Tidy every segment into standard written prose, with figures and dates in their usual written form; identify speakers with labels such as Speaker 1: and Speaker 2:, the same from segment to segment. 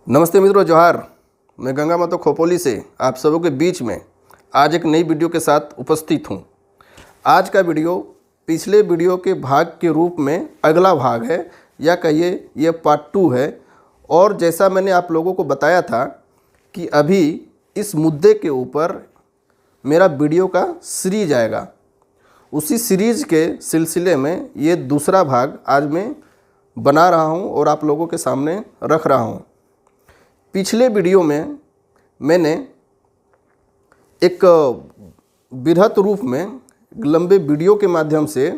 Speaker 1: नमस्ते मित्रों, जोहार। मैं गंगा माता खोपोली से आप सबों के बीच में आज एक नई वीडियो के साथ उपस्थित हूँ। आज का वीडियो पिछले वीडियो के भाग के रूप में अगला भाग है, या कहिए ये पार्ट 2 है। और जैसा मैंने आप लोगों को बताया था कि अभी इस मुद्दे के ऊपर मेरा वीडियो का सीरीज आएगा, उसी सीरीज के सिलसिले में ये दूसरा भाग आज मैं बना रहा हूँ और आप लोगों के सामने रख रहा हूँ। पिछले वीडियो में मैंने एक बृहत रूप में लंबे वीडियो के माध्यम से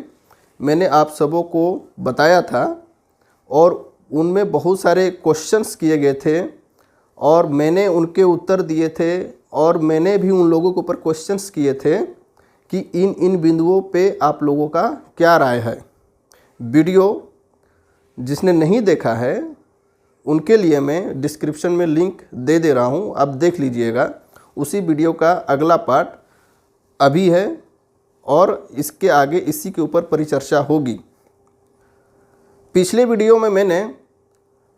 Speaker 1: मैंने आप सबों को बताया था और उनमें बहुत सारे क्वेश्चंस किए गए थे और मैंने उनके उत्तर दिए थे और मैंने भी उन लोगों के ऊपर क्वेश्चंस किए थे कि इन बिंदुओं पे आप लोगों का क्या राय है। वीडियो जिसने नहीं देखा है उनके लिए मैं डिस्क्रिप्शन में लिंक दे दे रहा हूं, आप देख लीजिएगा। उसी वीडियो का अगला पार्ट अभी है और इसके आगे इसी के ऊपर परिचर्चा होगी। पिछले वीडियो में मैंने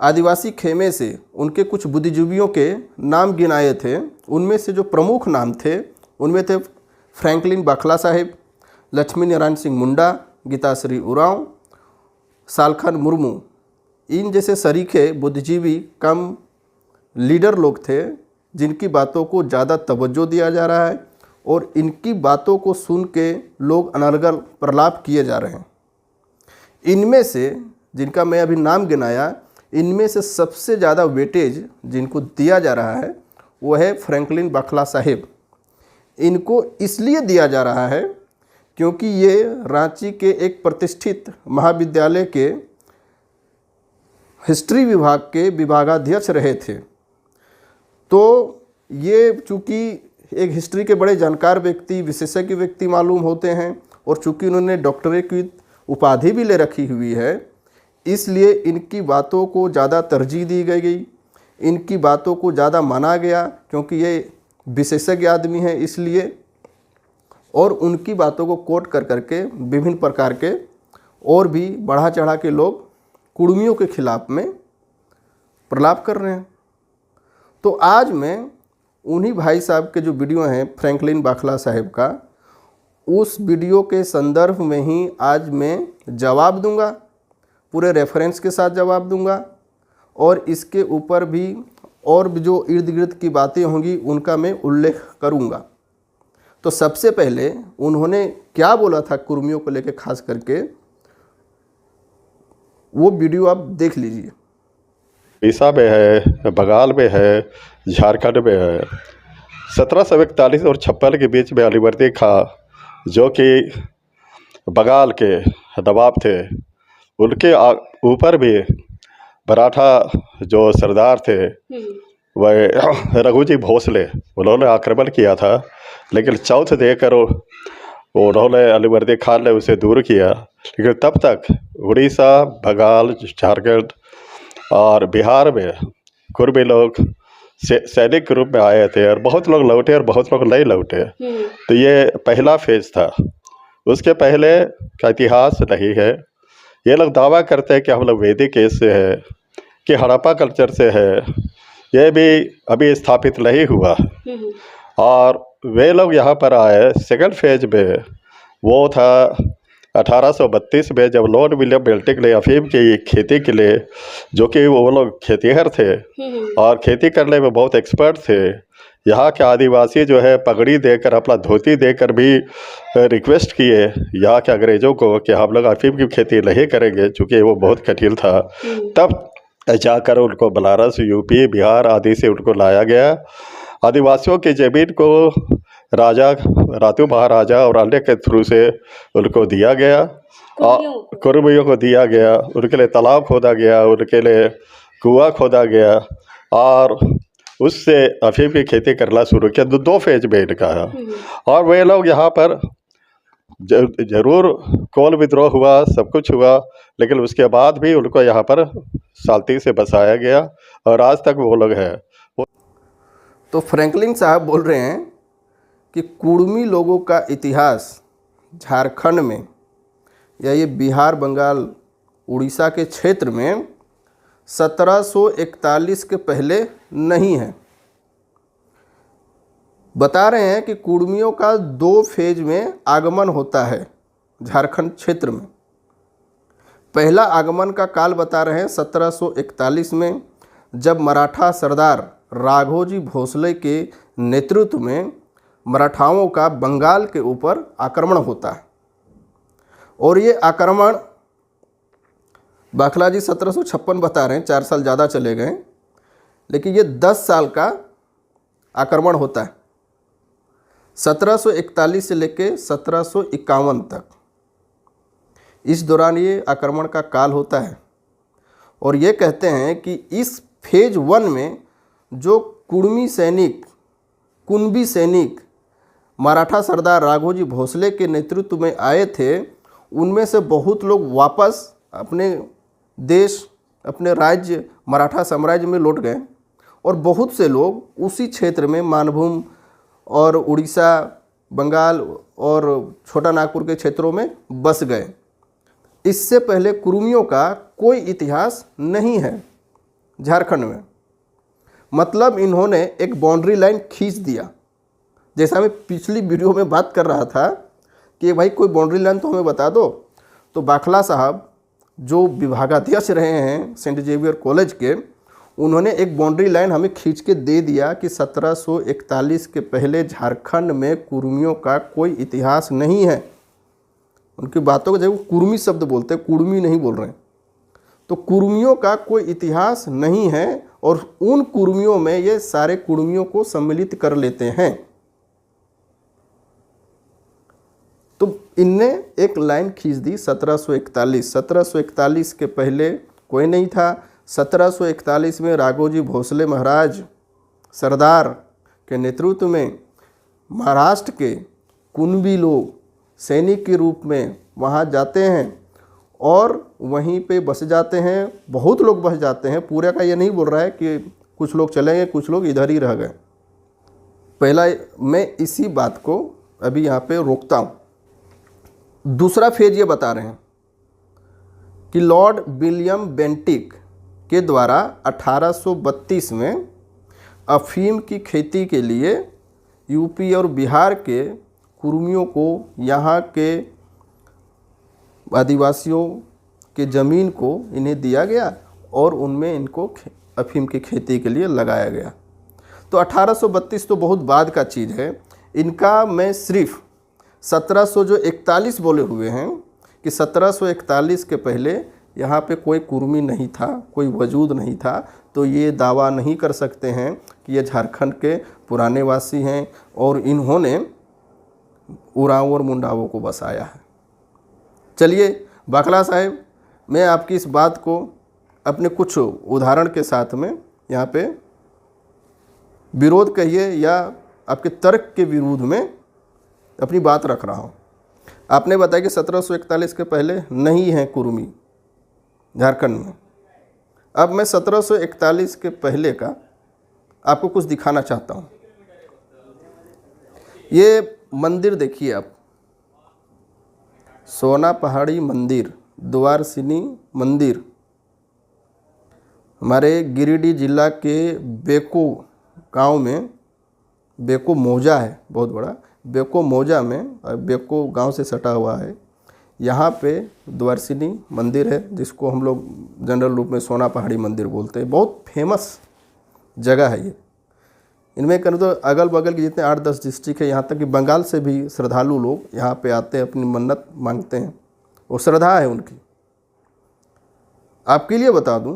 Speaker 1: आदिवासी खेमे से उनके कुछ बुद्धिजीवियों के नाम गिनाए थे। उनमें से जो प्रमुख नाम थे उनमें थे फ्रैंकलिन बाखला साहेब, लक्ष्मी नारायण सिंह मुंडा, गीताश्री उरांव, सालखन मुर्मू। इन जैसे सरीखे बुद्धिजीवी कम लीडर लोग थे जिनकी बातों को ज़्यादा तवज्जो दिया जा रहा है और इनकी बातों को सुन के लोग अनर्गल प्रलाप किए जा रहे हैं। इनमें से जिनका मैं अभी नाम गिनाया, इनमें से सबसे ज़्यादा वेटेज जिनको दिया जा रहा है वो है फ्रैंकलिन बाखला साहेब। इनको इसलिए दिया जा रहा है क्योंकि ये रांची के एक प्रतिष्ठित महाविद्यालय के हिस्ट्री विभाग के विभागाध्यक्ष रहे थे। तो ये चूँकि एक हिस्ट्री के बड़े जानकार व्यक्ति, विशेषज्ञ व्यक्ति मालूम होते हैं और चूँकि उन्होंने डॉक्टरेट की उपाधि भी ले रखी हुई है, इसलिए इनकी बातों को ज़्यादा तरजीह दी गई, इनकी बातों को ज़्यादा माना गया क्योंकि ये विशेषज्ञ आदमी हैं इसलिए। और उनकी बातों को कोट कर करके विभिन्न प्रकार के और भी बढ़ा चढ़ा के लोग कुर्मियों के खिलाफ में प्रलाप कर रहे हैं। तो आज मैं उन्हीं भाई साहब के जो वीडियो हैं फ्रैंकलिन बाखला साहब का, उस वीडियो के संदर्भ में ही आज मैं जवाब दूंगा, पूरे रेफरेंस के साथ जवाब दूंगा और इसके ऊपर भी और भी जो इर्द गिर्द की बातें होंगी उनका मैं उल्लेख करूंगा। तो सबसे पहले उन्होंने क्या बोला था कुर्मियों को लेकर, खास करके वो वीडियो आप देख लीजिए।
Speaker 2: उड़ीसा में है, बंगाल में है, झारखंड में है। 1741 और 56 के बीच में अलीवर्दी खां जो कि बंगाल के नवाब थे, उनके ऊपर भी मराठा जो सरदार थे वह रघुजी भोसले, उन्होंने आक्रमण किया था, लेकिन चौथ देकर उन्होंने अलीवर्दी खान ने उसे दूर किया। लेकिन तब तक उड़ीसा, बंगाल, झारखंड और बिहार में कुर्मी लोग सैनिक के रूप में आए थे और बहुत लोग लौटे और बहुत लोग नहीं लौटे। तो ये पहला फेज था। उसके पहले का इतिहास नहीं है। ये लोग दावा करते हैं कि हम लोग वैदिक एज से है, कि हड़प्पा कल्चर से है। ये भी अभी स्थापित नहीं हुआ। और वे लोग यहाँ पर आए सेकंड फेज में, वो था 1832 में, जब लॉर्ड विलियम बेल्टिक ने अफीम की खेती के लिए, जो कि वो लोग खेतीहर थे और खेती करने में बहुत एक्सपर्ट थे, यहाँ के आदिवासी जो है पगड़ी देकर, अपना धोती देकर भी रिक्वेस्ट किए यहाँ के अंग्रेज़ों को कि हम लोग अफीम की खेती नहीं करेंगे, चूँकि वो बहुत कठिन था। तब जाकर उनको बनारस, यूपी, बिहार आदि से उनको लाया गया। आदिवासियों की ज़मीन को राजा, रातू महाराजा और अन्य के थ्रू से उनको दिया गया, कुर्मियों को दिया गया। उनके लिए तालाब खोदा गया, उनके लिए कुआं खोदा गया और उससे अफीम की खेती करना शुरू किया। दो फेज में इनका है। और वे लोग यहाँ पर जरूर कोल विद्रोह हुआ, सब कुछ हुआ, लेकिन उसके बाद भी उनको यहाँ पर शांति से बसाया गया और आज तक वो लोग हैं।
Speaker 1: तो फ्रैंकलिन साहब बोल रहे हैं कि कुर्मी लोगों का इतिहास झारखंड में या ये बिहार, बंगाल, उड़ीसा के क्षेत्र में 1741 के पहले नहीं है। बता रहे हैं कि कुर्मियों का 2 फेज में आगमन होता है झारखंड क्षेत्र में। पहला आगमन का काल बता रहे हैं 1741 में, जब मराठा सरदार राघोजी भोसले के नेतृत्व में मराठाओं का बंगाल के ऊपर आक्रमण होता है। और ये आक्रमण बाखला जी 1756 बता रहे हैं, 4 साल ज़्यादा चले गए, लेकिन ये 10 साल का आक्रमण होता है, 1741 से लेके 1751 तक। इस दौरान ये आक्रमण का काल होता है। और ये कहते हैं कि इस फेज 1 में जो कुणबी सैनिक मराठा सरदार राघोजी भोसले के नेतृत्व में आए थे, उनमें से बहुत लोग वापस अपने देश, अपने राज्य मराठा साम्राज्य में लौट गए और बहुत से लोग उसी क्षेत्र में मानभूम और उड़ीसा, बंगाल और छोटा नागपुर के क्षेत्रों में बस गए। इससे पहले कुर्मियों का कोई इतिहास नहीं है झारखंड में। मतलब इन्होंने एक बाउंड्री लाइन खींच दिया। जैसा मैं पिछली वीडियो में बात कर रहा था कि भाई कोई बाउंड्री लाइन तो हमें बता दो, तो बाखला साहब जो विभागाध्यक्ष रहे हैं सेंट जेवियर कॉलेज के, उन्होंने एक बाउंड्री लाइन हमें खींच के दे दिया कि 1741 के पहले झारखंड में कुर्मियों का कोई इतिहास नहीं है। उनकी बातों को जब कुर्मी शब्द बोलते हैं, कुर्मी नहीं बोल रहे हैं, तो कुर्मियों का कोई इतिहास नहीं है। और उन कुर्मियों में ये सारे कुर्मियों को सम्मिलित कर लेते हैं। तो इनने एक लाइन खींच दी 1741 के पहले कोई नहीं था। 1741 में राघोजी भोसले महाराज सरदार के नेतृत्व में महाराष्ट्र के कुणबी लोग सैनिक के रूप में वहाँ जाते हैं और वहीं पे बस जाते हैं। बहुत लोग बस जाते हैं, पूरे का ये नहीं बोल रहा है कि कुछ लोग चले गए, कुछ लोग इधर ही रह गए। पहला मैं इसी बात को अभी यहाँ पे रोकता हूँ। दूसरा फेज ये बता रहे हैं कि लॉर्ड विलियम बेंटिक के द्वारा 1832 में अफीम की खेती के लिए यूपी और बिहार के कुर्मियों को, यहाँ के आदिवासियों के ज़मीन को इन्हें दिया गया और उनमें इनको अफीम की खेती के लिए लगाया गया। तो 1832 तो बहुत बाद का चीज़ है। इनका मैं सिर्फ 1741 बोले हुए हैं कि 1741 के पहले यहाँ पे कोई कुर्मी नहीं था, कोई वजूद नहीं था, तो ये दावा नहीं कर सकते हैं कि ये झारखंड के पुराने वासी हैं और इन्होंने उरांव और मुंडाओं को बसाया है। चलिए बाखला साहब, मैं आपकी इस बात को अपने कुछ उदाहरण के साथ में यहाँ पे विरोध कहिए या आपके तर्क के विरोध में अपनी बात रख रहा हूँ। आपने बताया कि 1741 के पहले नहीं है कुर्मी झारखंड में। अब मैं 1741 के पहले का आपको कुछ दिखाना चाहता हूँ। ये मंदिर देखिए आप, सोना पहाड़ी मंदिर, द्वारसिनी मंदिर, हमारे गिरिडीह जिला के बेको गांव में, बेको मौजा है बहुत बड़ा, बेको मौजा में, बेको गांव से सटा हुआ है। यहाँ पे द्वारसिनी मंदिर है, जिसको हम लोग जनरल रूप में सोना पहाड़ी मंदिर बोलते हैं। बहुत फेमस जगह है ये। इनमें करूँ तो अगल बगल के जितने 8-10 डिस्ट्रिक्ट है, यहाँ तक कि बंगाल से भी श्रद्धालु लोग यहाँ पे आते हैं, अपनी मन्नत मांगते हैं, वो श्रद्धा है उनकी। आपके लिए बता दूं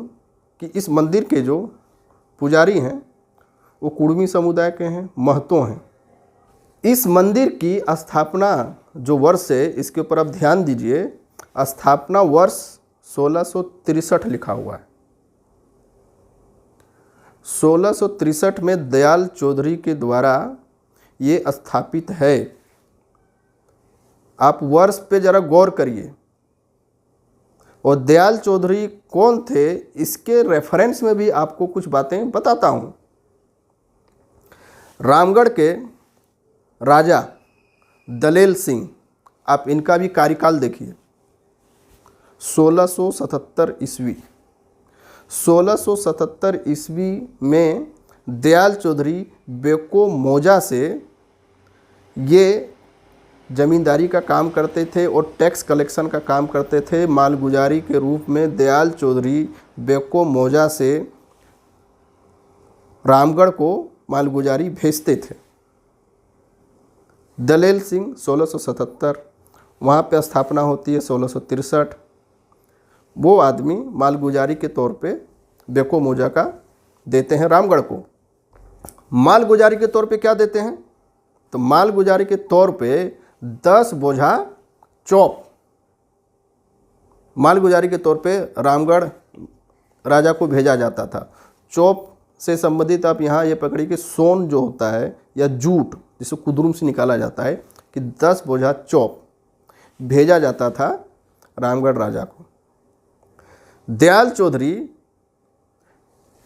Speaker 1: कि इस मंदिर के जो पुजारी हैं वो कुर्मी समुदाय के हैं, महतो हैं। इस मंदिर की स्थापना जो वर्ष है, इसके ऊपर आप ध्यान दीजिए, स्थापना वर्ष 1663 लिखा हुआ है। 1663 में दयाल चौधरी के द्वारा ये स्थापित है। आप वर्ष पे जरा गौर करिए। और दयाल चौधरी कौन थे, इसके रेफरेंस में भी आपको कुछ बातें बताता हूँ। रामगढ़ के राजा दलेल सिंह, आप इनका भी कार्यकाल देखिए, 1677 ईस्वी। 1677 ईस्वी में दयाल चौधरी बेको मोजा से ये ज़मींदारी का काम करते थे और टैक्स कलेक्शन का काम करते थे। मालगुजारी के रूप में दयाल चौधरी बेको मोजा से रामगढ़ को मालगुजारी भेजते थे। दलेल सिंह 1677, वहाँ पे स्थापना होती है 1663। वो आदमी मालगुजारी के तौर पे बेको मोजा का देते हैं रामगढ़ को। मालगुजारी के तौर पे क्या देते हैं? तो मालगुजारी के तौर पे 10 बोझा चौप मालगुजारी के तौर पे रामगढ़ राजा को भेजा जाता था। चौप से संबंधित आप यहाँ ये पकड़िए कि सोन जो होता है या जूट जिसे कुदरुम से निकाला जाता है कि 10 बोझा चौप भेजा जाता था रामगढ़ राजा को। दयाल चौधरी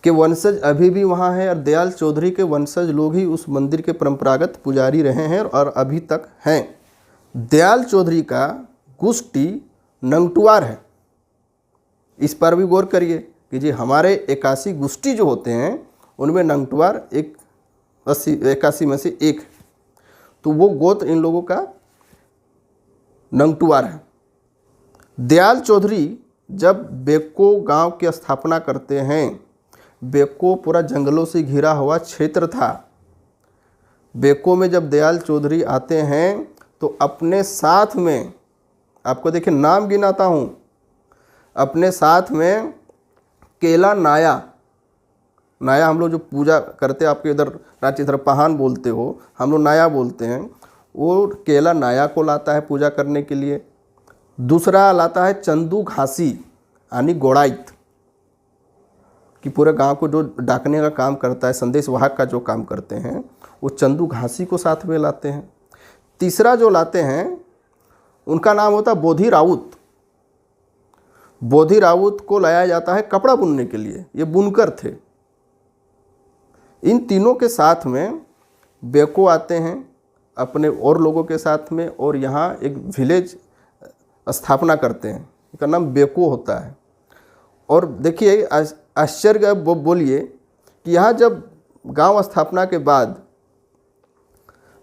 Speaker 1: के वंशज अभी भी वहाँ हैं और दयाल चौधरी के वंशज लोग ही उस मंदिर के परंपरागत पुजारी रहे हैं और अभी तक हैं। दयाल चौधरी का गुष्टी नंगटुआर है। इस पर भी गौर करिए कि जी हमारे 81 गुष्टी जो होते हैं उनमें नंगटुआर 81 में से एक, तो वो गोत्र इन लोगों का नंगटुआर है। दयाल चौधरी जब बेको गांव की स्थापना करते हैं, बेको पूरा जंगलों से घिरा हुआ क्षेत्र था। बेको में जब दयाल चौधरी आते हैं तो अपने साथ में, आपको देखिए नाम गिनाता हूँ, अपने साथ में केला नाया, नाया हम लोग जो पूजा करते हैं, आपके इधर रांची तरफ पहान बोलते हो, हम लोग नाया बोलते हैं, वो केला नाया को लाता है पूजा करने के लिए। दूसरा लाता है चंदू घासी यानी गोड़ाइत, कि पूरे गांव को जो डाकने का काम करता है, संदेश वाहक का जो काम करते हैं, वो चंदू घासी को साथ में लाते हैं। तीसरा जो लाते हैं उनका नाम होता है बोधी राउत। बोधी राउत को लाया जाता है कपड़ा बुनने के लिए, ये बुनकर थे। इन तीनों के साथ में बेको आते हैं अपने और लोगों के साथ में, और यहाँ एक विलेज स्थापना करते हैं, इसका नाम बेको होता है। और देखिए आश्चर्य बोलिए कि यहाँ जब गांव स्थापना के बाद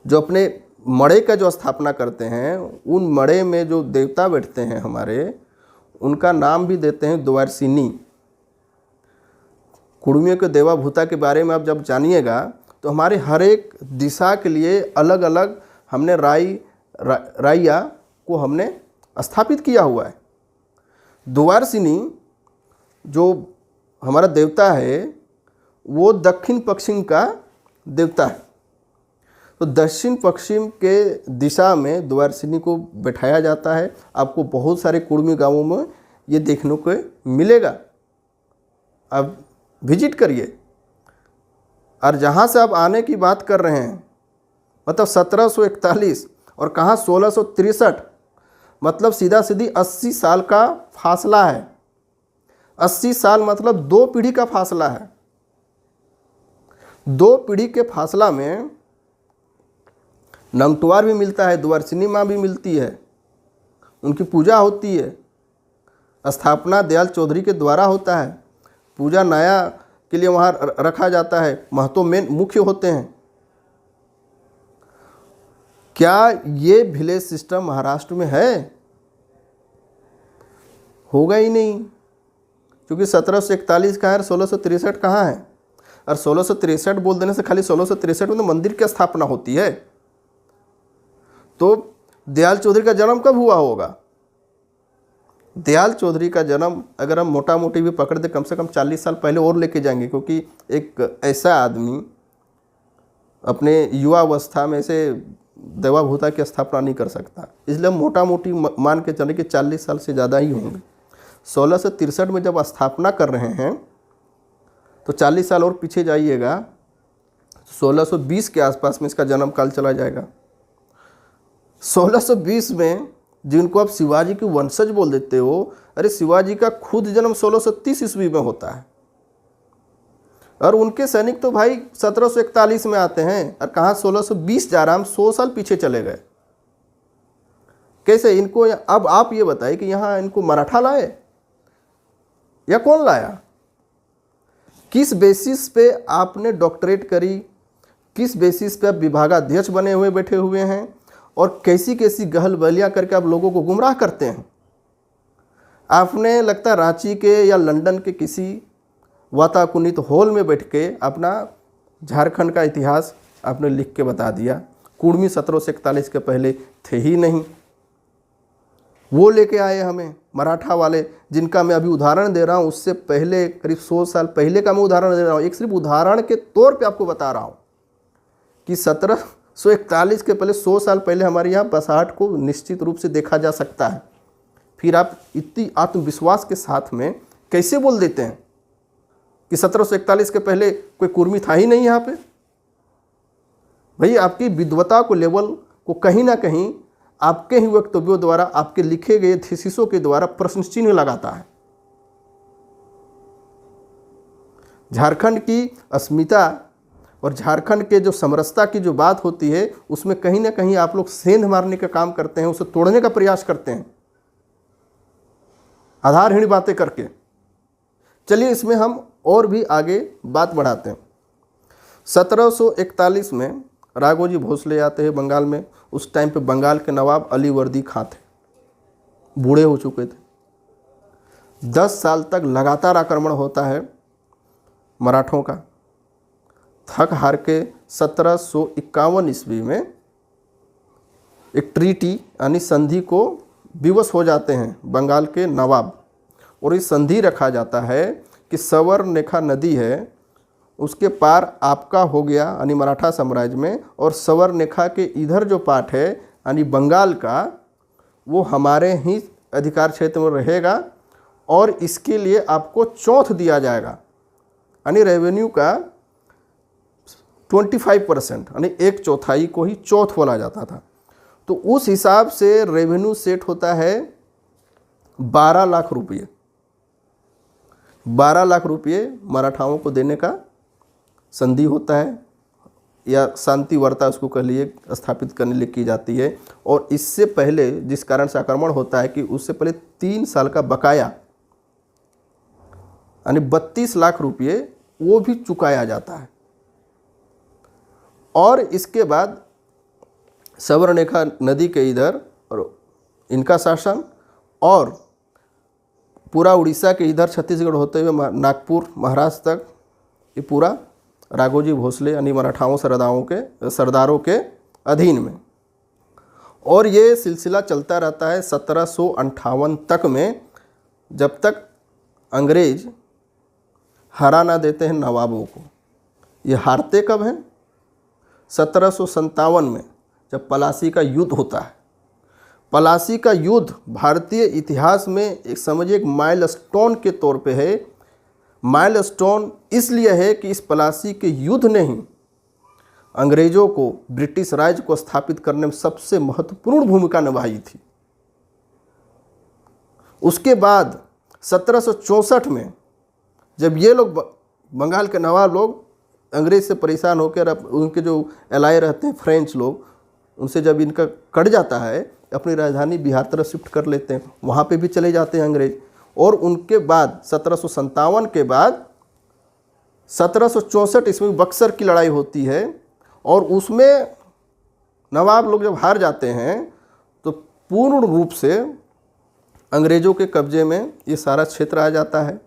Speaker 1: जो अपने मड़े का जो स्थापना करते हैं, उन मड़े में जो देवता बैठते हैं हमारे, उनका नाम भी देते हैं द्वारसिनी। कुड़मियों के देवा भूता के बारे में आप जब जानिएगा तो हमारे हर एक दिशा के लिए अलग अलग हमने राइया को हमने स्थापित किया हुआ है। द्वारसिनी जो हमारा देवता है वो दक्षिण पश्चिम का देवता है। तो दक्षिण पश्चिम के दिशा में द्वारसिनी को बैठाया जाता है। आपको बहुत सारे कुड़मी गांवों में ये देखने को मिलेगा, आप विजिट करिए। और जहाँ से आप आने की बात कर रहे हैं, मतलब 1741 और कहाँ 1663, मतलब सीधा सीधी 80 साल का फासला है। 80 साल मतलब 2 पीढ़ी का फासला है। 2 पीढ़ी के फासला में नंगटुआर भी मिलता है, द्वारसिनी माँ भी मिलती है, उनकी पूजा होती है। स्थापना दयाल चौधरी के द्वारा होता है। पूजा नाया के लिए वहाँ रखा जाता है, महतो मेन मुख्य होते हैं। क्या ये विलेज सिस्टम महाराष्ट्र में है? होगा ही नहीं, क्योंकि 1741 कहाँ है, 1663 कहाँ है। और 1663 बोल देने से खाली 1663 में तो मंदिर की स्थापना होती है। तो दयाल चौधरी का जन्म कब हुआ होगा? दयाल चौधरी का जन्म अगर हम मोटा मोटी भी पकड़ दे, कम से कम 40 साल पहले और लेके जाएंगे, क्योंकि एक ऐसा आदमी अपने युवा अवस्था में से देवा भूता की स्थापना नहीं कर सकता। इसलिए मोटा मोटी मान के चले कि 40 साल से ज़्यादा ही होंगे। 1663 में जब स्थापना कर रहे हैं तो 40 साल और पीछे जाइएगा, 1620 के आसपास में इसका जन्म काल चला जाएगा। 1620 में जिनको आप शिवाजी के वंशज बोल देते हो, अरे शिवाजी का खुद जन्म 1630 ईस्वी में होता है, और उनके सैनिक तो भाई 1741 में आते हैं, और कहाँ 1620 जा रहा, हम 100 साल पीछे चले गए। कैसे इनको? अब आप ये बताइए कि यहाँ इनको मराठा लाए या कौन लाया? किस बेसिस पे आपने डॉक्टरेट करी, किस बेसिस पे आप विभागाध्यक्ष बने हुए बैठे हुए हैं, और कैसी कैसी गहल बलियाँ करके आप लोगों को गुमराह करते हैं। आपने लगता है रांची के या लंदन के किसी वाताकुनित हॉल में बैठ के अपना झारखंड का इतिहास आपने लिख के बता दिया। कुर्मी 1741 के पहले थे ही नहीं, वो लेके आए हमें मराठा वाले, जिनका मैं अभी उदाहरण दे रहा हूँ। उससे पहले करीब 100 साल पहले का मैं उदाहरण दे रहा हूँ। एक सिर्फ उदाहरण के तौर पे आपको बता रहा हूँ कि 1741 के पहले 100 साल पहले हमारे यहाँ बसाहट को निश्चित रूप से देखा जा सकता है। फिर आप इतनी आत्मविश्वास के साथ में कैसे बोल देते हैं कि 1741 के पहले कोई कुर्मी था ही नहीं यहाँ पे। भाई आपकी विद्वता को लेवल को कहीं ना कहीं आपके ही वक्तव्यों द्वारा, आपके लिखे गए थीसिसों के द्वारा प्रश्न चिन्ह लगाता है। झारखंड की अस्मिता और झारखंड के जो समरसता की जो बात होती है, उसमें कहीं ना कहीं आप लोग सेंध मारने का काम करते हैं, उसे तोड़ने का प्रयास करते हैं आधारहीन बातें करके। चलिए इसमें हम और भी आगे बात बढ़ाते हैं। 1741 में राघोजी भोसले आते हैं बंगाल में। उस टाइम पे बंगाल के नवाब अलीवर्दी खां थे, बूढ़े हो चुके थे। 10 साल तक लगातार आक्रमण होता है मराठों का। थक हार के 1751 ईस्वी में एक ट्रीटी यानी संधि को विवश हो जाते हैं बंगाल के नवाब, और इस संधि रखा जाता है कि सवर्णरेखा नदी है, उसके पार आपका हो गया यानी मराठा साम्राज्य में, और सवर्णरेखा के इधर जो पार्ट है यानी बंगाल का, वो हमारे ही अधिकार क्षेत्र में रहेगा, और इसके लिए आपको चौथ दिया जाएगा यानी रेवेन्यू का 25% यानी 1/4 को ही चौथ बोला जाता था। तो उस हिसाब से रेवेन्यू सेट होता है 12 लाख रुपये। 12 लाख रुपये मराठाओं को देने का संधि होता है, या शांति वार्ता उसको कह लिए स्थापित करने लिए की जाती है। और इससे पहले जिस कारण से आक्रमण होता है कि उससे पहले 3 साल का बकाया यानी 32 लाख रुपये वो भी चुकाया जाता है। और इसके बाद सवर्णरेखा नदी के इधर और इनका शासन, और पूरा उड़ीसा के इधर छत्तीसगढ़ होते हुए नागपुर महाराष्ट्र तक, ये पूरा राघोजी भोसले यानी मराठाओं सरदारों के अधीन में। और ये सिलसिला चलता रहता है 1758 तक में, जब तक अंग्रेज हरा ना देते हैं नवाबों को। ये हारते कब हैं? 1757 में, जब पलासी का युद्ध होता है। पलासी का युद्ध भारतीय इतिहास में एक समझिए एक माइलस्टोन के तौर पे है। माइलस्टोन इसलिए है कि इस पलासी के युद्ध ने ही अंग्रेज़ों को ब्रिटिश राज को स्थापित करने में सबसे महत्वपूर्ण भूमिका निभाई थी। उसके बाद 1764 में जब ये लोग बंगाल के नवाब लोग अंग्रेज़ से परेशान होकर उनके जो एलाय रहते हैं फ्रेंच लोग, उनसे जब इनका कट जाता है, अपनी राजधानी बिहार तरफ शिफ्ट कर लेते हैं, वहाँ पे भी चले जाते हैं अंग्रेज। और उनके बाद 1757 के बाद 1764 ईस्वी बक्सर की लड़ाई होती है, और उसमें नवाब लोग जब हार जाते हैं तो पूर्ण रूप से अंग्रेज़ों के कब्जे में ये सारा क्षेत्र आ जाता है।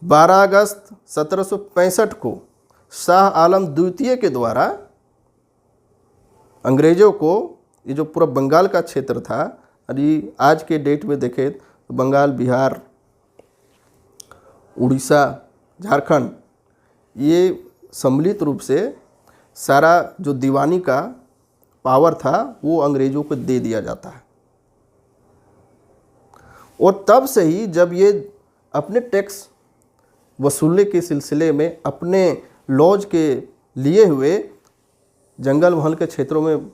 Speaker 1: 12 अगस्त 1765 को शाह आलम द्वितीय के द्वारा अंग्रेज़ों को ये जो पूरा बंगाल का क्षेत्र था, अभी आज के डेट में देखें तो बंगाल, बिहार, उड़ीसा, झारखंड, ये सम्मिलित रूप से सारा जो दीवानी का पावर था वो अंग्रेज़ों को दे दिया जाता है। और तब से ही जब ये अपने टैक्स वसूलने के सिलसिले में अपने लॉज के लिए हुए जंगल महल के क्षेत्रों में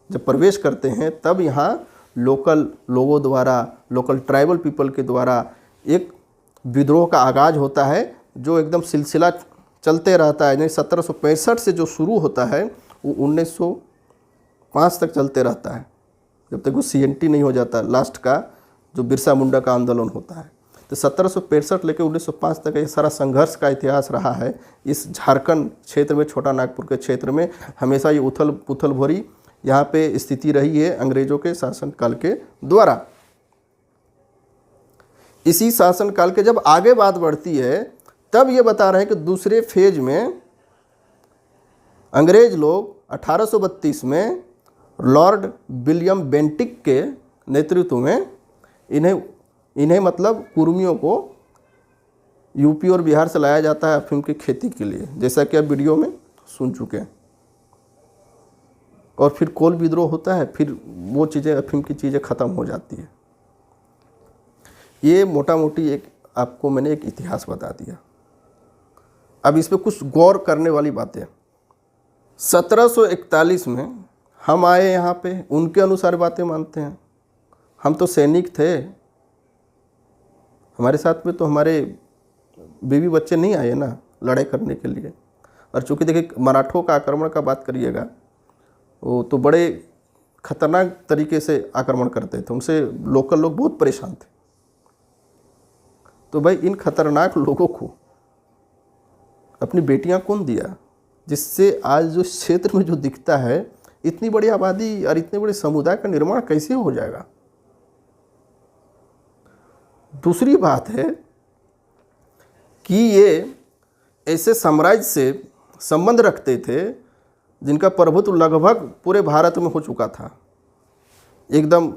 Speaker 1: जब प्रवेश करते हैं, तब यहाँ लोकल लोगों द्वारा, लोकल ट्राइबल पीपल के द्वारा एक विद्रोह का आगाज़ होता है, जो एकदम सिलसिला चलते रहता है। यानी 1765 से जो शुरू होता है वो 1905 तक चलते रहता है, जब तक वो CNT नहीं हो जाता, लास्ट का जो बिरसा मुंडा का आंदोलन होता है। तो 1765 लेकर 1905 तक ये सारा संघर्ष का इतिहास रहा है। इस झारखंड क्षेत्र में, छोटा नागपुर के क्षेत्र में हमेशा ये उथल पुथल भरी यहाँ पे स्थिति रही है अंग्रेजों के शासनकाल के द्वारा। इसी शासनकाल के जब आगे बात बढ़ती है तब ये बता रहे हैं कि दूसरे फेज में अंग्रेज लोग 1832 में लॉर्ड विलियम बेंटिक के नेतृत्व में इन्हें मतलब कुर्मियों को यूपी और बिहार से लाया जाता है अफीम की खेती के लिए, जैसा कि आप वीडियो में सुन चुके हैं। और फिर कोल विद्रोह होता है, फिर वो चीज़ें, अफीम की चीज़ें ख़त्म हो जाती है। ये मोटा मोटी एक आपको मैंने एक इतिहास बता दिया। अब इस पर कुछ गौर करने वाली बातें। 1741 में हम आए यहाँ पे, उनके अनुसार बातें मानते हैं। हम तो सैनिक थे, हमारे साथ में तो हमारे बीवी बच्चे नहीं आए ना लड़ाई करने के लिए। और चूँकि देखिए मराठों का आक्रमण का बात करिएगा, वो तो बड़े खतरनाक तरीके से आक्रमण करते थे, उनसे लोकल लोग बहुत परेशान थे। तो भाई इन खतरनाक लोगों को अपनी बेटियां कौन दिया, जिससे आज जो क्षेत्र में जो दिखता है इतनी बड़ी आबादी और इतने बड़े समुदाय का निर्माण कैसे हो जाएगा। दूसरी बात है कि ये ऐसे साम्राज्य से संबंध रखते थे जिनका प्रभुत्व लगभग पूरे भारत में हो चुका था, एकदम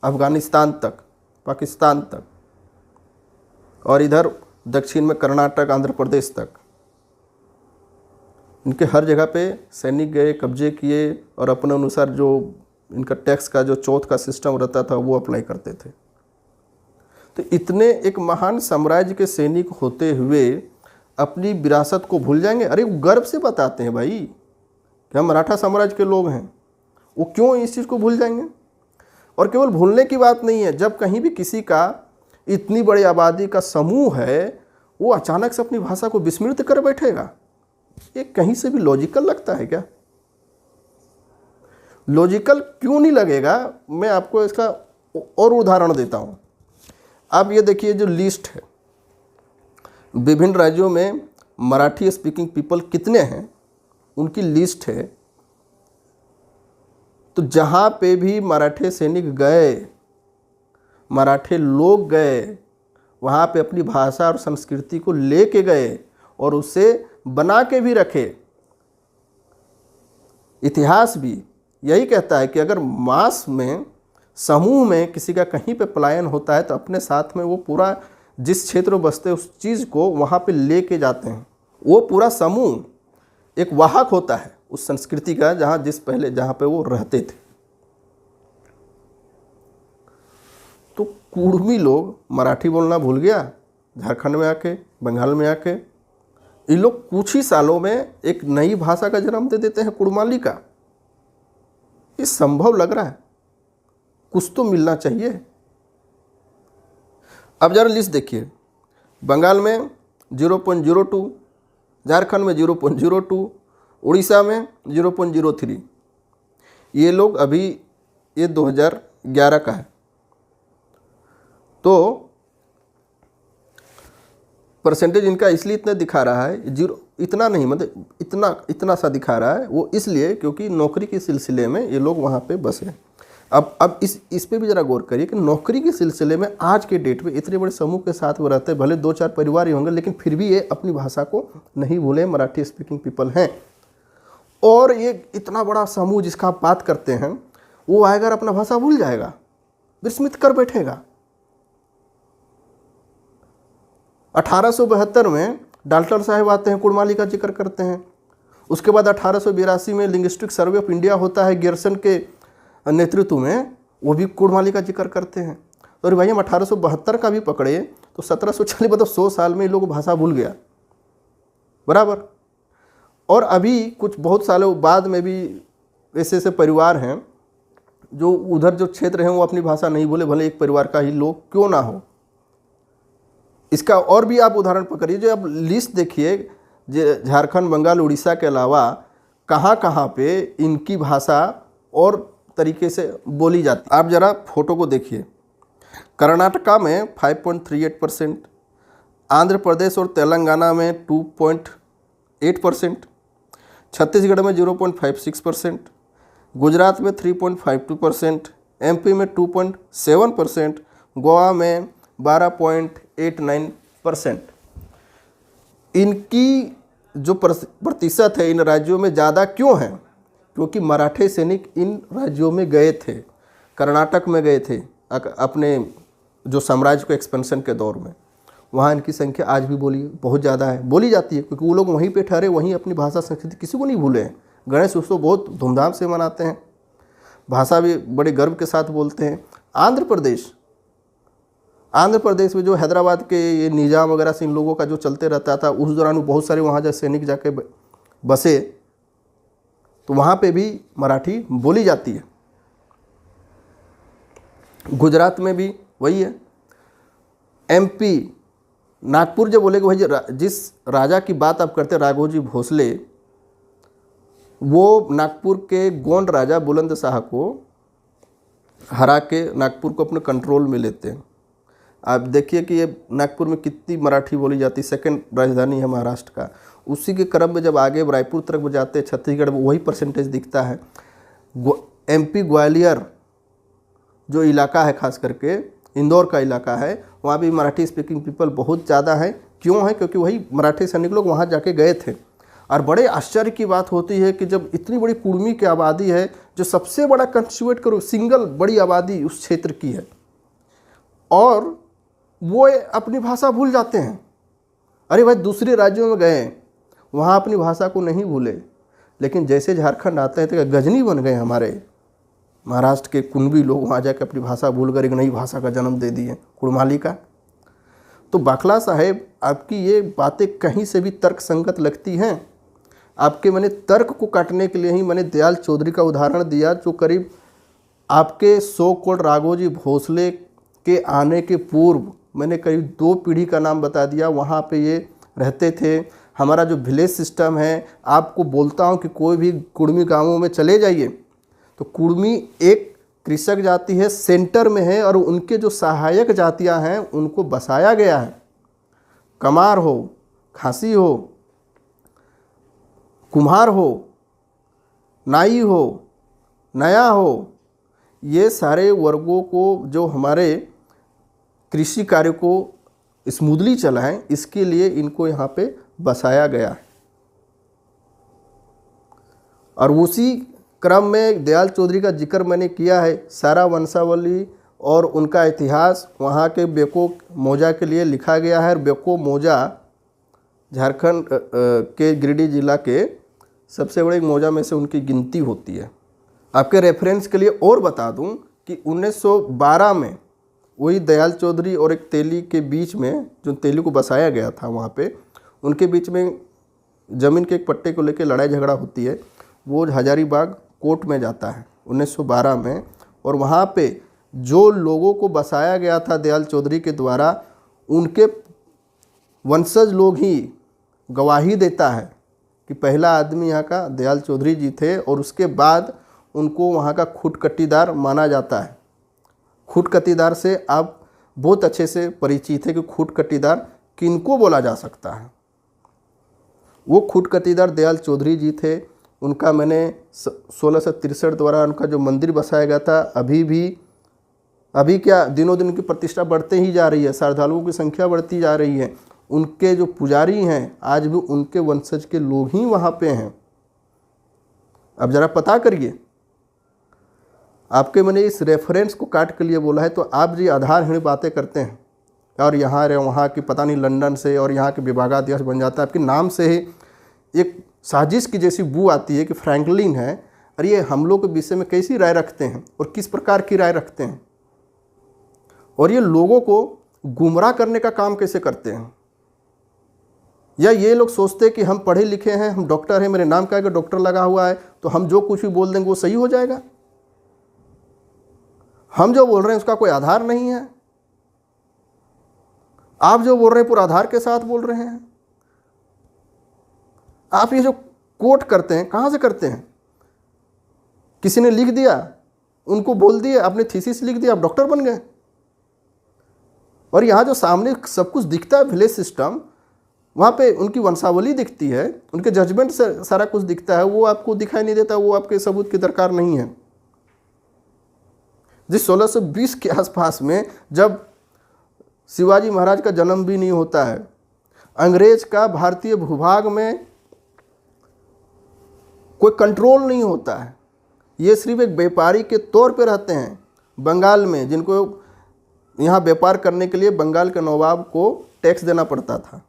Speaker 1: अफगानिस्तान तक, पाकिस्तान तक, और इधर दक्षिण में कर्नाटक, आंध्र प्रदेश तक। इनके हर जगह पे सैनिक गए, कब्जे किए और अपने अनुसार जो इनका टैक्स का जो चौथ का सिस्टम रहता था वो अप्लाई करते थे। तो इतने एक महान साम्राज्य के सैनिक होते हुए अपनी विरासत को भूल जाएंगे। अरे वो गर्व से बताते हैं भाई कि हम मराठा साम्राज्य के लोग हैं, वो क्यों इस चीज़ को भूल जाएंगे। और केवल भूलने की बात नहीं है, जब कहीं भी किसी का इतनी बड़ी आबादी का समूह है वो अचानक से अपनी भाषा को विस्मृत कर बैठेगा, ये कहीं से भी लॉजिकल लगता है क्या? लॉजिकल क्यों नहीं लगेगा, मैं आपको इसका और उदाहरण देता हूँ। अब ये देखिए जो लिस्ट है, विभिन्न राज्यों में मराठी स्पीकिंग पीपल कितने हैं उनकी लिस्ट है। तो जहाँ पे भी मराठे सैनिक गए, मराठे लोग गए, वहाँ पे अपनी भाषा और संस्कृति को लेके गए और उसे बना के भी रखे। इतिहास भी यही कहता है कि अगर मास में, समूह में किसी का कहीं पे पलायन होता है तो अपने साथ में वो पूरा जिस क्षेत्र में बसते उस चीज़ को वहाँ पे लेके जाते हैं। वो पूरा समूह एक वाहक होता है उस संस्कृति का, जहाँ पे वो रहते थे। तो कुर्मी लोग मराठी बोलना भूल गया झारखंड में आके, बंगाल में आके। ये लोग कुछ ही सालों में एक नई भाषा का जन्म दे देते हैं, कुड़माली का। ये संभव लग रहा है? कुछ तो मिलना चाहिए। अब जरा लिस्ट देखिए, बंगाल में 0.02, झारखंड में 0.02, उड़ीसा में 0.03। ये लोग अभी, ये 2011 का है। तो परसेंटेज इनका इसलिए इतना दिखा रहा है, इतना नहीं, मतलब इतना सा दिखा रहा है वो इसलिए क्योंकि नौकरी के सिलसिले में ये लोग वहाँ पे बसे। अब इस पे भी ज़रा गौर करिए कि नौकरी के सिलसिले में आज के डेट में इतने बड़े समूह के साथ वो रहते हैं, भले 2-4 परिवार ही होंगे, लेकिन फिर भी ये अपनी भाषा को नहीं भूले, मराठी स्पीकिंग पीपल हैं। और ये इतना बड़ा समूह जिसका आप बात करते हैं, वो आएगा अपना भाषा भूल जाएगा, विस्मित कर बैठेगा। 1872 में डाल्टन साहब आते हैं, कुड़माली का जिक्र करते हैं। उसके बाद 1882 में लिंग्विस्टिक सर्वे ऑफ इंडिया होता है गियर्सन के नेतृत्व में, वो भी कुड़माली का जिक्र करते हैं। और भाई हम 1872 का भी पकड़े तो 1740, मतलब 100 साल में ये लोग भाषा भूल गया, बराबर। और अभी कुछ बहुत सालों बाद में भी ऐसे ऐसे परिवार हैं जो उधर जो क्षेत्र हैं वो अपनी भाषा नहीं भूले, भले एक परिवार का ही लोग क्यों ना हो। इसका और भी आप उदाहरण पकड़िए, जो आप लिस्ट देखिए, झारखंड, बंगाल, उड़ीसा के अलावा कहाँ कहाँ पे इनकी भाषा और तरीके से बोली जाती है। आप ज़रा फोटो को देखिए, कर्नाटका में 5.38%, आंध्र प्रदेश और तेलंगाना में 2.8%, छत्तीसगढ़ में 0.56%, गुजरात में 3.52%, एमपी में 2.7%, गोवा में 12.89%। इनकी जो प्रतिशत है इन राज्यों में ज़्यादा क्यों है? क्योंकि मराठे सैनिक इन राज्यों में गए थे, कर्नाटक में गए थे अपने जो साम्राज्य को एक्सपेंशन के दौर में। वहाँ इनकी संख्या आज भी बहुत ज़्यादा है, बोली जाती है, क्योंकि वो लोग वहीं पे ठहरे, वहीं अपनी भाषा संस्कृति किसी को नहीं भूले हैं। गणेश उत्सव बहुत धूमधाम से मनाते हैं, भाषा भी बड़े गर्व के साथ बोलते हैं। आंध्र प्रदेश में जो हैदराबाद के ये निज़ाम वगैरह से इन लोगों का जो चलते रहता था, उस दौरान बहुत सारे वहाँ जब सैनिक जाके बसे तो वहाँ पे भी मराठी बोली जाती है। गुजरात में भी वही है। एमपी नागपुर जो बोले कि भाई जिस राजा की बात आप करते हैं राघोजी भोसले, वो नागपुर के गोंड राजा बुलंद शाह को हरा के नागपुर को अपने कंट्रोल में लेते हैं। आप देखिए कि ये नागपुर में कितनी मराठी बोली जाती, सेकंड राजधानी है महाराष्ट्र का। उसी के क्रम में जब आगे रायपुर तरफ जाते हैं, छत्तीसगढ़ में वही परसेंटेज दिखता है। एमपी ग्वालियर जो इलाका है, खास करके इंदौर का इलाका है, वहाँ भी मराठी स्पीकिंग पीपल बहुत ज़्यादा है। क्यों है? क्योंकि वही मराठी सैनिक लोग वहाँ जाके गए थे। और बड़े आश्चर्य की बात होती है कि जब इतनी बड़ी कुर्मी की आबादी है, जो सबसे बड़ा कंस्टिट्यूएट करो सिंगल बड़ी आबादी उस क्षेत्र की है, और वो अपनी भाषा भूल जाते हैं। अरे भाई दूसरे राज्यों में गए, वहाँ अपनी भाषा को नहीं भूले, लेकिन जैसे झारखंड आते हैं तो गजनी बन गए हमारे महाराष्ट्र के कुणबी लोग, वहाँ जाकर अपनी भाषा भूल कर एक नई भाषा का जन्म दे दिए, कुड़माली का। तो बाखला साहेब, आपकी ये बातें कहीं से भी तर्क संगत लगती हैं। आपके मैंने तर्क को काटने के लिए ही मैंने दयाल चौधरी का उदाहरण दिया, जो करीब आपके सो कॉल्ड राघोजी भोसले के आने के पूर्व मैंने करीब 2 पीढ़ी का नाम बता दिया। वहाँ पे ये रहते थे। हमारा जो विलेज सिस्टम है, आपको बोलता हूँ कि कोई भी कुड़मी गाँवों में चले जाइए तो कुड़मी एक कृषक जाति है, सेंटर में है, और उनके जो सहायक जातियाँ हैं उनको बसाया गया है। कमार हो, खासी हो, कुम्हार हो, नाई हो, नया हो, ये सारे वर्गों को जो हमारे कृषि कार्य को स्मूथली चलाएं, इसके लिए इनको यहाँ पे बसाया गया है। और उसी क्रम में दयाल चौधरी का जिक्र मैंने किया है। सारा वंशावली और उनका इतिहास वहाँ के बेको मौजा के लिए लिखा गया है। बेको मौजा झारखंड के गिरिडीह जिला के सबसे बड़े मौजा में से उनकी गिनती होती है। आपके रेफरेंस के लिए और बता दूं कि 1912 में वही दयाल चौधरी और एक तेली के बीच में, जो तेली को बसाया गया था वहाँ पे, उनके बीच में ज़मीन के एक पट्टे को लेकर लड़ाई झगड़ा होती है। वो हजारीबाग कोर्ट में जाता है 1912 में, और वहाँ पे जो लोगों को बसाया गया था दयाल चौधरी के द्वारा, उनके वंशज लोग ही गवाही देता है कि पहला आदमी यहाँ का दयाल चौधरी जी थे, और उसके बाद उनको वहाँ का खुटकटीदार माना जाता है। खुटकटीदार से आप बहुत अच्छे से परिचित है कि खुटकटीदार किनको बोला जा सकता है। वो खुटकटीदार दयाल चौधरी जी थे। उनका मैंने 1663 द्वारा उनका जो मंदिर बसाया गया था, अभी क्या दिनों दिन की प्रतिष्ठा बढ़ते ही जा रही है, श्रद्धालुओं की संख्या बढ़ती जा रही है। उनके जो पुजारी हैं आज भी उनके वंशज के लोग ही वहाँ पे हैं। अब ज़रा पता करिए। आपके मैंने इस रेफरेंस को काट के लिए बोला है, तो आप जी आधारहीन बातें करते हैं और यहाँ वहाँ की पता नहीं लंदन से और यहाँ के विभागाध्यक्ष बन जाता है। आपके नाम से ही एक साजिश की जैसी बू आती है कि फ्रैंकलिन है। अरे ये हम लोग के विषय में कैसी राय रखते हैं और किस प्रकार की राय रखते हैं, और ये लोगों को गुमराह करने का काम कैसे करते हैं। या ये लोग सोचते हैं कि हम पढ़े लिखे हैं, हम डॉक्टर हैं, मेरे नाम का अगर डॉक्टर लगा हुआ है तो हम जो कुछ भी बोल देंगे वो सही हो जाएगा। हम जो बोल रहे हैं उसका कोई आधार नहीं है। आप जो बोल रहे हैं पूरा आधार के साथ बोल रहे हैं। आप ये जो कोट करते हैं कहाँ से करते हैं? किसी ने लिख दिया, उनको बोल दिया, आपने थीसिस लिख दिया, आप डॉक्टर बन गए। और यहाँ जो सामने सब कुछ दिखता है विलेज सिस्टम, वहाँ पे उनकी वंशावली दिखती है, उनके जजमेंट से सारा कुछ दिखता है, वो आपको दिखाई नहीं देता, वो आपके सबूत की दरकार नहीं है। जिस 1620 के आसपास में, जब शिवाजी महाराज का जन्म भी नहीं होता है, अंग्रेज का भारतीय भूभाग में कोई कंट्रोल नहीं होता है, ये सिर्फ एक व्यापारी के तौर पे रहते हैं बंगाल में, जिनको यहाँ व्यापार करने के लिए बंगाल के नवाब को टैक्स देना पड़ता था,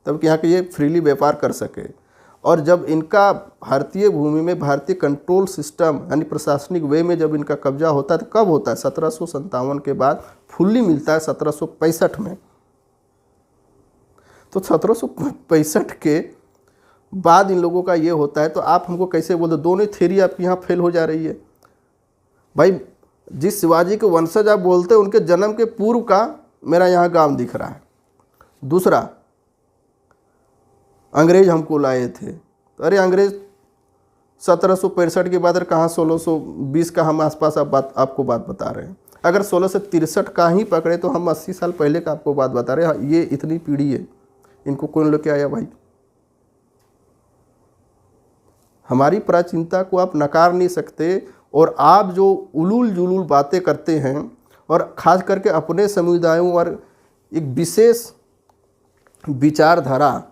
Speaker 1: तब कि यहाँ के ये फ्रीली व्यापार कर सके। और जब इनका भारतीय भूमि में भारतीय कंट्रोल सिस्टम यानी प्रशासनिक वे में जब इनका कब्जा होता है, तो कब होता है? 1757 के बाद फुल्ली मिलता है 1765 में। तो 1765 के बाद इन लोगों का ये होता है, तो आप हमको कैसे बोलते? दोनों थ्योरी आपकी यहाँ फेल हो जा रही है भाई। जिस शिवाजी के वंशज आप बोलते हैं, उनके जन्म के पूर्व का मेरा यहाँ गांव दिख रहा है। दूसरा, अंग्रेज हमको लाए थे, तो अरे अंग्रेज 1765 के बाद कहाँ 1620 का हम आसपास आपको बात बता रहे हैं। अगर 1663 का ही पकड़े तो हम 80 साल पहले का आपको बात बता रहे हैं। ये इतनी पीढ़ी है, इनको कौन लेके आया भाई? हमारी प्राचीनता को आप नकार नहीं सकते, और आप जो उलूल जुलूल बातें करते हैं, और ख़ास करके अपने समुदायों और एक विशेष विचारधारा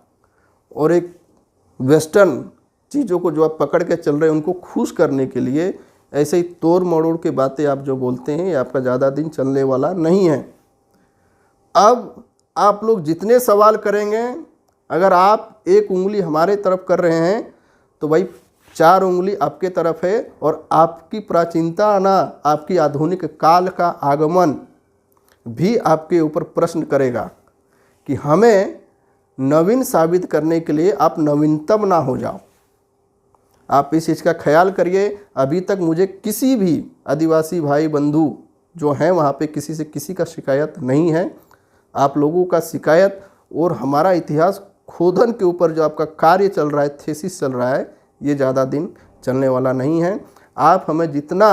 Speaker 1: और एक वेस्टर्न चीज़ों को जो आप पकड़ के चल रहे हैं, उनको खुश करने के लिए ऐसे ही तोड़ मरोड़ के बातें आप जो बोलते हैं, ये आपका ज़्यादा दिन चलने वाला नहीं है। अब आप लोग जितने सवाल करेंगे, अगर आप एक उंगली हमारे तरफ कर रहे हैं, तो भाई 4 उंगली आपके तरफ है, और आपकी प्राचीनता ना, आपकी आधुनिक काल का आगमन भी आपके ऊपर प्रश्न करेगा कि हमें नवीन साबित करने के लिए आप नवीनतम ना हो जाओ। आप इस चीज़ का ख्याल करिए। अभी तक मुझे किसी भी आदिवासी भाई बंधु जो हैं वहाँ पे किसी से किसी का शिकायत नहीं है। आप लोगों का शिकायत और हमारा इतिहास खोदन के ऊपर जो आपका कार्य चल रहा है, थीसिस चल रहा है, ये ज़्यादा दिन चलने वाला नहीं है। आप हमें जितना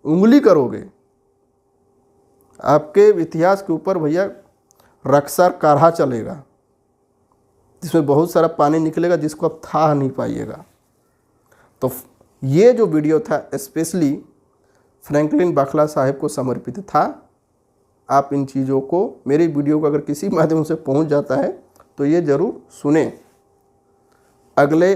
Speaker 1: उंगली करोगे, आपके इतिहास के ऊपर भैया रक्सर काढ़ा चलेगा, जिसमें बहुत सारा पानी निकलेगा, जिसको आप था नहीं पाइएगा। तो ये जो वीडियो था स्पेशली फ्रैंकलिन बाखला साहब को समर्पित था। आप इन चीज़ों को, मेरी वीडियो को अगर किसी माध्यम से पहुंच जाता है तो ये ज़रूर सुने। अगले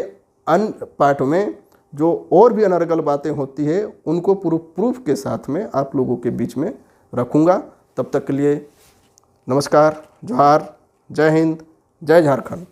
Speaker 1: अन्य पार्ट में जो और भी अनर्गल बातें होती है, उनको प्रूफ के साथ में आप लोगों के बीच में रखूँगा। तब तक के लिए नमस्कार, जोहार, जय हिंद, जय झारखंड।